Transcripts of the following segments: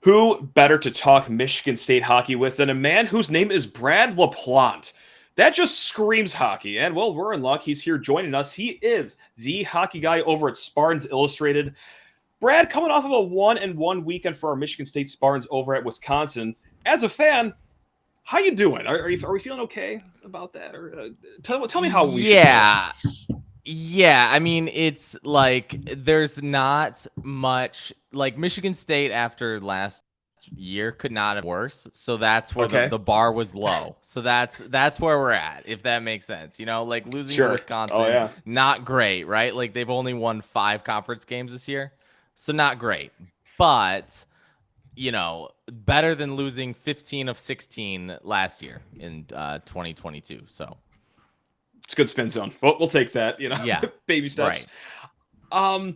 Who better to talk Michigan State hockey with than a man whose name is Brad LaPlante? That just screams hockey. And well, we're in luck. He's here joining us. He is the hockey guy over at Spartans Illustrated. Brad, coming off of a 1-1 weekend for our Michigan State Spartans over at Wisconsin. As a fan, how you doing? Are we feeling okay about that? Or tell me how we should feel. Yeah, I mean, it's like there's not much like Michigan State after last year could not have worse. So that's where Okay. the bar was low. So that's where we're at, if that makes sense. Like losing to Sure. Oh, Wisconsin, yeah. not great, right? Like they've only won 5 conference games this year. So not great. But better than losing 15 of 16 last year in 2022. So It's a good spin zone. We'll take that, yeah, baby steps. right.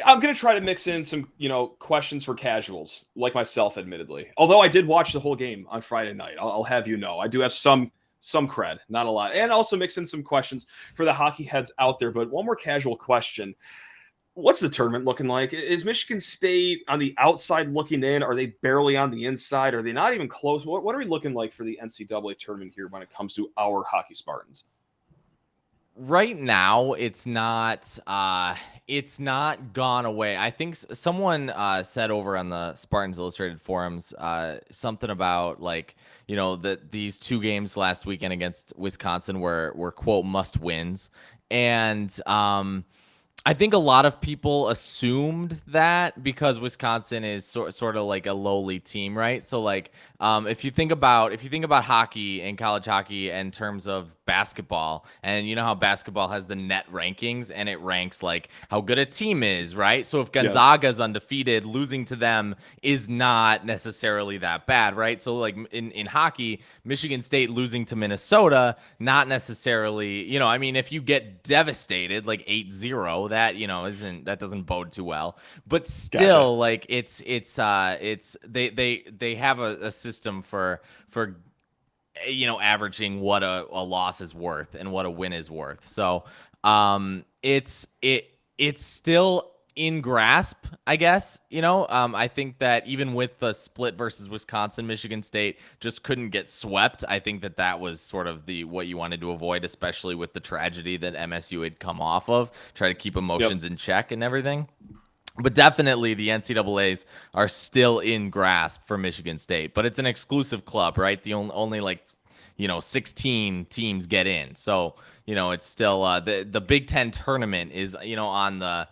I'm going to try to mix in some, questions for casuals like myself, admittedly. Although I did watch the whole game on Friday night. I'll have you know. I do have some cred, not a lot. And also mix in some questions for the hockey heads out there. But one more casual question. What's the tournament looking like? Is Michigan State on the outside looking in? Are they barely on the inside? Are they not even close? What are we looking like for the NCAA tournament here when it comes to our hockey Spartans? Right now, it's not gone away. I think someone said over on the Spartans Illustrated forums something about like that these 2 games last weekend against Wisconsin were quote must wins, and I think a lot of people assumed that because Wisconsin is sort of like a lowly team, right? So like if you think about hockey and college hockey in terms of basketball, and you know how basketball has the net rankings and it ranks like how good a team is, right? So if Gonzaga is undefeated, losing to them is not necessarily that bad, right? So like in hockey, Michigan State losing to Minnesota, not necessarily, I mean, if you get devastated like 8-0, that doesn't bode too well. But still, Gotcha. like they have a system for averaging what a loss is worth and what a win is worth. So it's still in grasp, I guess. I think that even with the split versus Wisconsin, Michigan State just couldn't get swept. I think that was sort of what you wanted to avoid, especially with the tragedy that MSU had come off of. Try to keep emotions in check and everything. But definitely the NCAAs are still in grasp for Michigan State. But it's an exclusive club, right? The only 16 teams get in. So, it's still the Big Ten tournament is, on the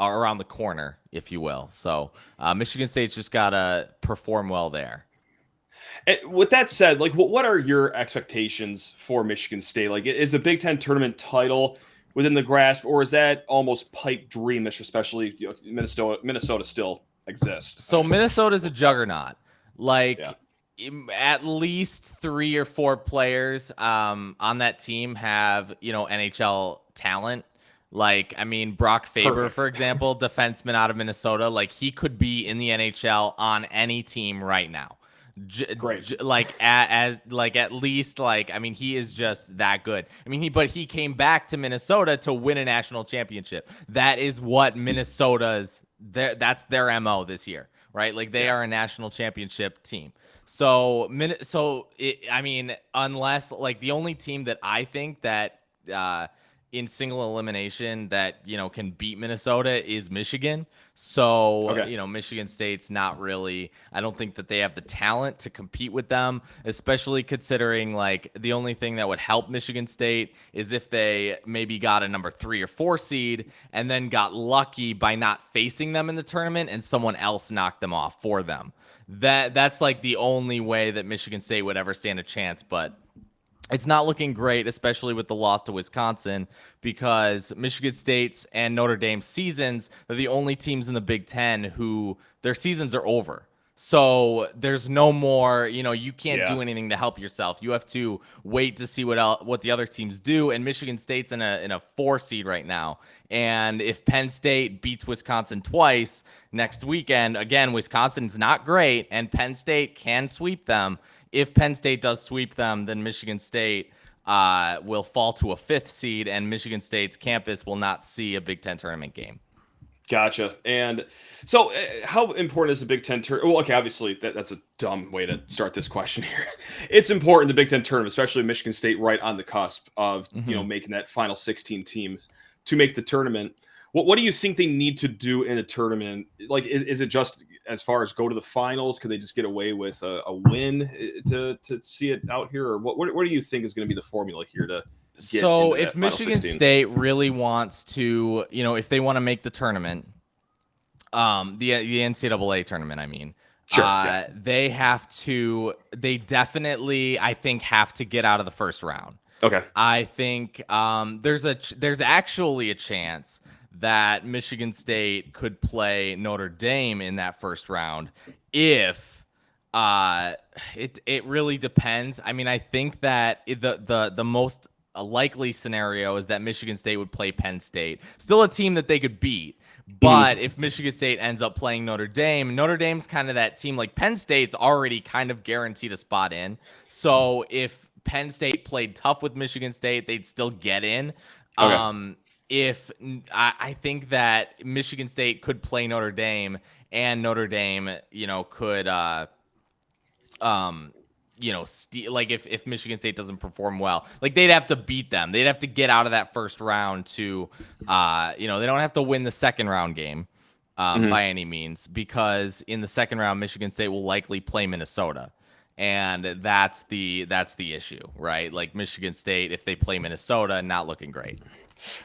around the corner, if you will. So Michigan State's just got to perform well there. With that said, like, what are your expectations for Michigan State? Like, is a Big Ten tournament title within the grasp, or is that almost pipe dreamish? Especially Minnesota still exists. So Minnesota's a juggernaut. Like, yeah. At least 3 or 4 players on that team have NHL talent. Like, I mean, Brock Faber, Perfect. for example, defenseman out of Minnesota, like he could be in the NHL on any team right now. Great. Like at least like, I mean, he is just that good. I mean, he came back to Minnesota to win a national championship. That is what that's their MO this year, right? Like they are a national championship team. So I mean, unless like the only team that I think that in single elimination that can beat Minnesota is Michigan. So Michigan State's not really, I don't think that they have the talent to compete with them, especially considering like the only thing that would help Michigan State is if they maybe got a number 3 or 4 seed and then got lucky by not facing them in the tournament and someone else knocked them off for them. That's like the only way that Michigan State would ever stand a chance. But it's not looking great, especially with the loss to Wisconsin, because Michigan State's and Notre Dame's seasons are the only teams in the Big Ten who their seasons are over. So there's no more, you can't do anything to help yourself. You have to wait to see what the other teams do. And Michigan State's in a 4 seed right now. And if Penn State beats Wisconsin twice next weekend, again, Wisconsin's not great, and Penn State can sweep them. If Penn State does sweep them, then Michigan State will fall to a 5th seed, and Michigan State's campus will not see a Big Ten tournament game. Gotcha. And so, how important is the Big Ten tournament? Well, okay, obviously that's a dumb way to start this question here. It's important the Big Ten tournament, especially Michigan State, right on the cusp of Mhm. making that final 16 teams to make the tournament. What do you think they need to do in a tournament? Like, is it just as far as go to the finals? Could they just get away with a win to see it out here, or what do you think is going to be the formula here to get So into if that final Michigan 16? State really wants to, if they want to make the tournament, the NCAA tournament, I mean, Sure. Yeah. they definitely, I think, have to get out of the first round. Okay. I think there's actually a chance that Michigan State could play Notre Dame in that first round if it really depends. I mean, I think that the most likely scenario is that Michigan State would play Penn State, still a team that they could beat. But if Michigan State ends up playing Notre Dame's kind of that team. Like Penn State's already kind of guaranteed a spot in. So if Penn State played tough with Michigan State, they'd still get in. Okay. If I think that Michigan State could play Notre Dame, and Notre Dame, could like if Michigan State doesn't perform well, like they'd have to beat them. They'd have to get out of that first round to, they don't have to win the second round game by any means, because in the second round, Michigan State will likely play Minnesota. And that's the issue, right? Like Michigan State, if they play Minnesota, not looking great.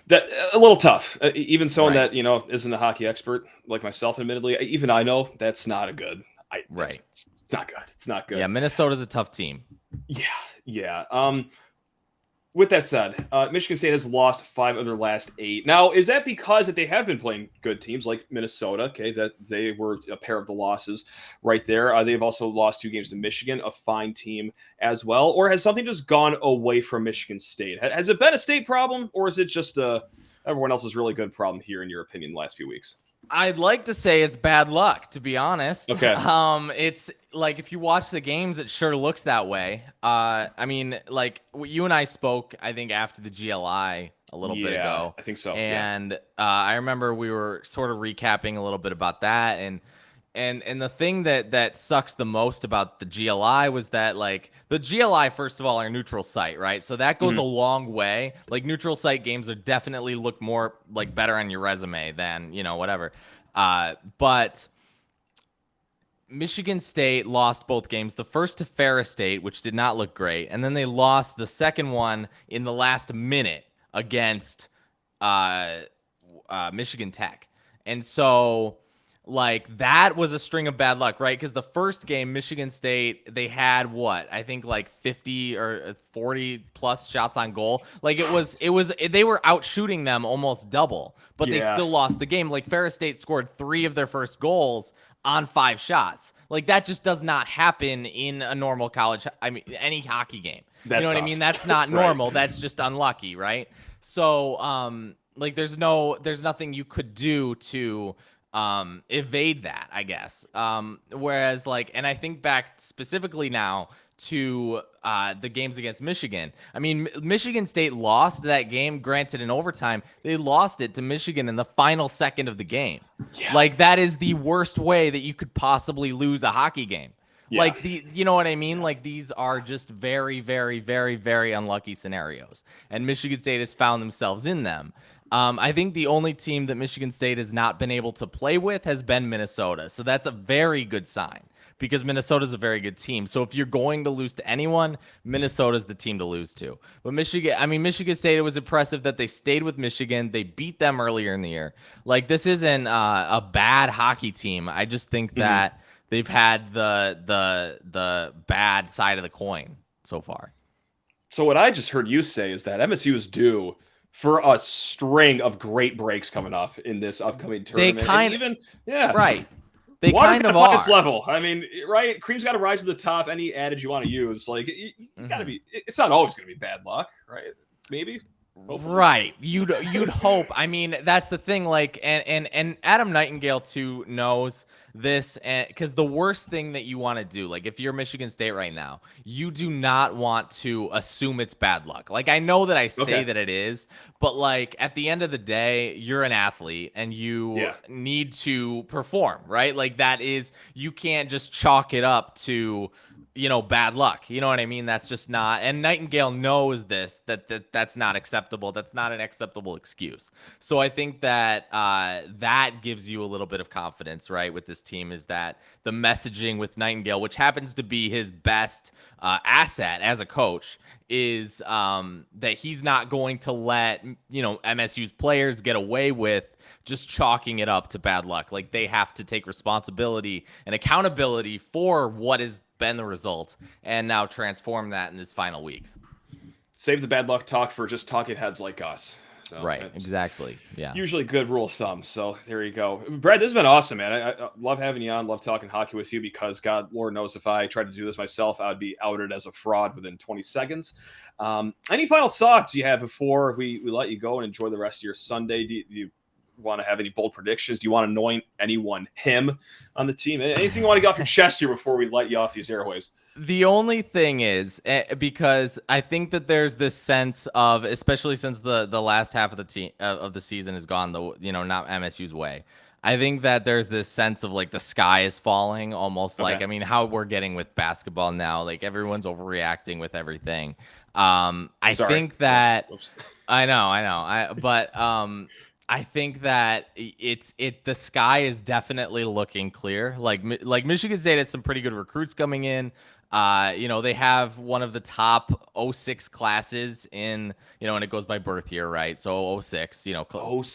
That a little tough. Even someone Right. that isn't a hockey expert like myself, admittedly, even I know that's not a good. Right. It's not good. It's not good. Yeah, Minnesota's a tough team. Yeah. Yeah. With that said, Michigan State has lost 5 of their last 8. Now, is that because that they have been playing good teams like Minnesota? Okay, that they were a pair of the losses right there. They've also lost 2 games to Michigan, a fine team as well. Or has something just gone away from Michigan State? Has it been a state problem, or is it just everyone else's really good problem here, in your opinion, the last few weeks? I'd like to say it's bad luck, to be honest. Okay. It's like if you watch the games, it sure looks that way. I mean, like you and I spoke, I think, after the GLI a little bit ago. I think so. And I remember we were sort of recapping a little bit about that, and the thing that sucks the most about the GLI was that, like, the GLI, first of all, are neutral site, right? So that goes a long way. Like, neutral site games are definitely look more like better on your resume than, whatever. But Michigan State lost both games. The first to Ferris State, which did not look great, and then they lost the second one in the last minute against Michigan Tech. And so, like, that was a string of bad luck, right? Because the first game, Michigan State, they had I think like 50 or 40 plus shots on goal. Like they were out shooting them almost double, but they still lost the game. Like Ferris State scored 3 of their first goals on 5 shots. Like that just does not happen in a normal college. I mean, any hockey game. That's what I tough. mean? That's not normal. Right. That's just unlucky, right? So, like there's nothing you could do to evade that, I guess. Whereas, like, and I think back specifically now to the games against Michigan. I mean, Michigan State lost that game, granted in overtime. They lost it to Michigan in the final second of the game. Yeah. Like, that is the worst way that you could possibly lose a hockey game. Yeah. Like, you know what I mean? Like, these are just very, very, very, very unlucky scenarios. And Michigan State has found themselves in them. I think the only team that Michigan State has not been able to play with has been Minnesota. So that's a very good sign, because Minnesota's a very good team. So if you're going to lose to anyone, Minnesota's the team to lose to. But Michigan State, it was impressive that they stayed with Michigan. They beat them earlier in the year. Like, this isn't a bad hockey team. I just think that they've had the bad side of the coin so far. So what I just heard you say is that MSU is due for a string of great breaks coming up in this upcoming tournament. Right. They Water's kind of find are. its level. I mean, right? Cream's got to rise to the top. Any adage you want to use, like, you got to be. It's not always going to be bad luck, right? Maybe. Hopefully. Right. You'd hope. I mean, that's the thing. Like, and Adam Nightingale too knows this, and because the worst thing that you want to do, like if you're Michigan State right now, you do not want to assume it's bad luck. Like I know that I say Okay. that it is, but like at the end of the day, you're an athlete and you Yeah. need to perform, right? Like that is, you can't just chalk it up to, bad luck. You know what I mean? That's just not. And Nightingale knows this, that's not acceptable. That's not an acceptable excuse. So I think that that gives you a little bit of confidence, right, with this team, is that the messaging with Nightingale, which happens to be his best asset as a coach, is that he's not going to let MSU's players get away with just chalking it up to bad luck. Like they have to take responsibility and accountability for what has been the result and now transform that in these final weeks. Save the bad luck talk for just talking heads like us. So Right, exactly. Yeah. usually good rule of thumb. So there you go. Brad, this has been awesome, man. I love having you on. Love talking hockey with you because God, Lord knows if I tried to do this myself, I would be outed as a fraud within 20 seconds. Any final thoughts you have before we let you go and enjoy the rest of your Sunday? Do you want to have any bold predictions? Do you want to anoint anyone him on the team? Anything you want to get off your chest here before we let you off these airwaves? The only thing is, because I think that there's this sense of, especially since the last half of the team of the season has gone not MSU's way. I think that there's this sense of like the sky is falling, almost like, Okay. I mean, how we're getting with basketball now, like everyone's overreacting with everything. I Sorry. think that Whoops. I know, but I think that the sky is definitely looking clear. Like Michigan State has some pretty good recruits coming in. They have one of the top '06 classes in, and it goes by birth year, right? So '06,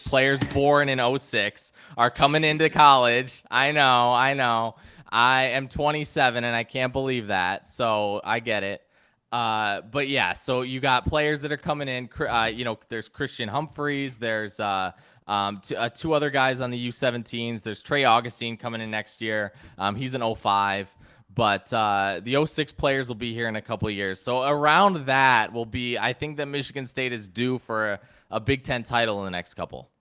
players born in '06 are coming into college. I know. I am 27 and I can't believe that. So I get it. But yeah, so you got players that are coming in. There's Christian Humphreys. There's two other guys on the U17s. There's Trey Augustine coming in next year. He's an '05. But the '06 players will be here in a couple of years. So around that will be, I think that Michigan State is due for a Big Ten title in the next couple.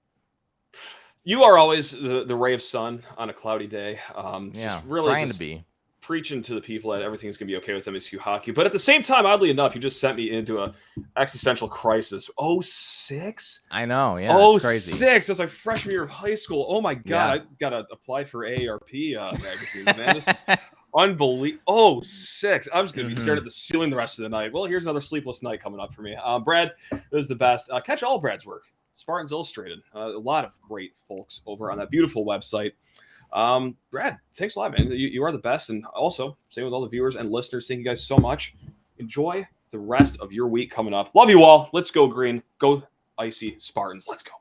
You are always the ray of sun on a cloudy day. Yeah, Just really trying just to be. preaching to the people that everything's going to be okay with MSU hockey. But at the same time, oddly enough, you just sent me into a existential crisis. '06? I know. Yeah, Oh, it's crazy. '06. That's my freshman year of high school. Oh my God. Yeah. I got to apply for AARP magazine, man. This is unbelievable. '06. I'm just going to be staring at the ceiling the rest of the night. Well, here's another sleepless night coming up for me. Brad, this is the best. Catch all Brad's work. Spartans Illustrated. A lot of great folks over on that beautiful website. Brad, thanks a lot, man. You are the best. And also, same with all the viewers and listeners. Thank you guys so much. Enjoy the rest of your week coming up. Love you all. Let's go green. Go icy Spartans. Let's go.